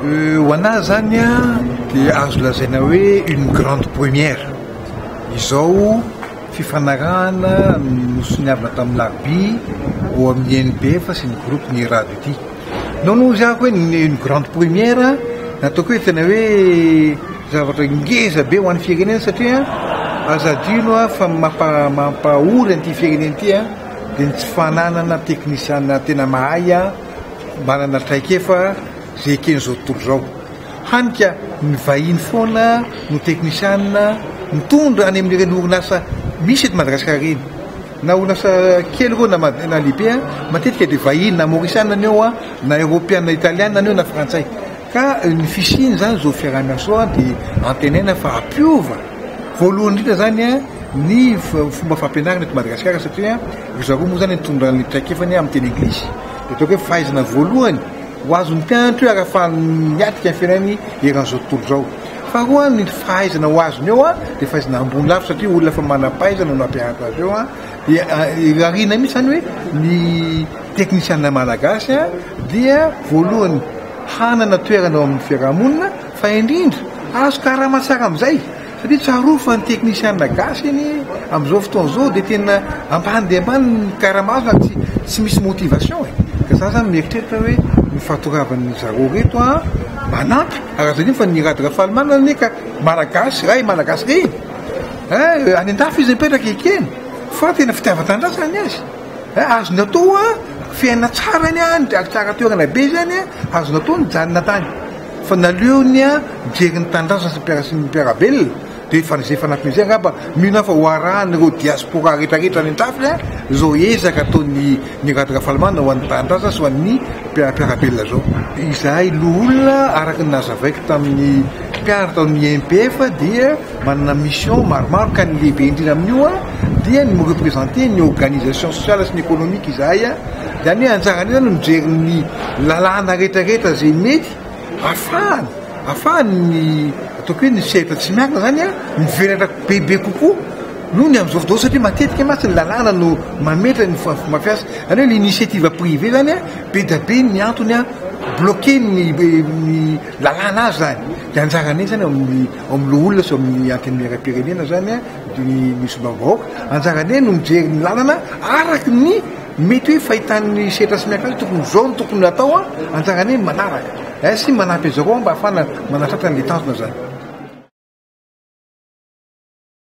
Ho anahy zany a dia azo lazaina hoe une grande première izao fifanarahana nosoniavina tamin'ny larbi ao amin'ny NPF sy ny groupe ny radio ity nono zako hoe une grande première nataoko hoe tena hoe zavatra ngeza be ho an'ny firenena satria azadino a fa mampahory an'ity firenena ity a dia tsy fananana teknisiana tena mahay a manana traikefa zay ekeny zao tontolo zao hanika ny vahiny foana no teknisiana mitondra any amin'ireny orinasa misy eto Madagasikara reny na orinasa kely ro na lehibe a matetika dia vahiny na maorisiana ny eo a na européenne na italiana ny eo na frantsay ka ny fisiny zany zao fiarahamiasa zao a dia antenaina fa ampiova voalohany indrindra zany a ny fomba fampianarana eto Madagasikara satria zareo moa zany nitondra ny traikefany amin'ny teny anglisy dia ataoko hoe fahaizana voalohany ho azony mpianatra hoe arafahany miatika ny fiainany eran'izao tontolo zao faharoa ny fahaizana ho azony eo a dia fahaizana ambony lafo satria olona fa manam-pahaizana no ampianatra azy eo a dia arina mihitsy zany hoe ny teknisiana malagasy a dia voalohany hanana toerana ao amin'ny fiarahamonina fa indrindra azo karama tsara amin'izay satria tsaroa fa ny teknisiana gasy iny amin'izao fotoana zao dia tena ambany dia ambany ny karama azo fa tsy misy motivation ka za zany mieritreritra hoe ny fahatoravan'ny zareo reto a manampy arazanio fa ny radio Rafahalimana ny ka malagasy ray malagasy reny any an-dafy izy mipetraka ekeny fa tena fitiavan-tandrasa ny azy azony atao a fiaina tsara ny a ny tsara toerana be zany a azony atao ny janona tany fa naleony a mijery ny tandrasa sy ny mpiarabelona dia fanizay fanampin'izay angamba mino fa ho arahan'ireo diaspora rehetrarehetra any an-dafy a zao ezaka ataony radio Rafahalimana ho an'ny tandrasa sy ho an'ny mpiarabelona zao izahay loholona araky ny nazavaiko tamin'ny mpianatra tamin'ny MPF dia manana mission maromaro ka ny lehibe indrindra amin'io a dia ny représenter ny organisation sociale sy ny économique izahay a dia any hoe anjarany zany mijery ny lalàna rehetrarehetra zay mety afahany ny ataoko hoe ny sehatra tsy miakina zany a mivelatra bebe kokoa noho ny amin'izao fotoana satria matetika matsy ny lalàna no mametra ny mafiasa zany hoe l'initiative privée zany a be da be ny antony a bloqué ny lalàna azy zany dia anjarany zany ao amin'ny loholona sy amin'ny antenimieram-pirenena zany a misy bavahoaka anjarany no mijery ny lalàna araky ny mety hoe fahitan'ny sehatra sy miakina tokony zao no tokony atao a anjarany manaraka sy manampy zareo mba ahafana manatratra ny tanjona zany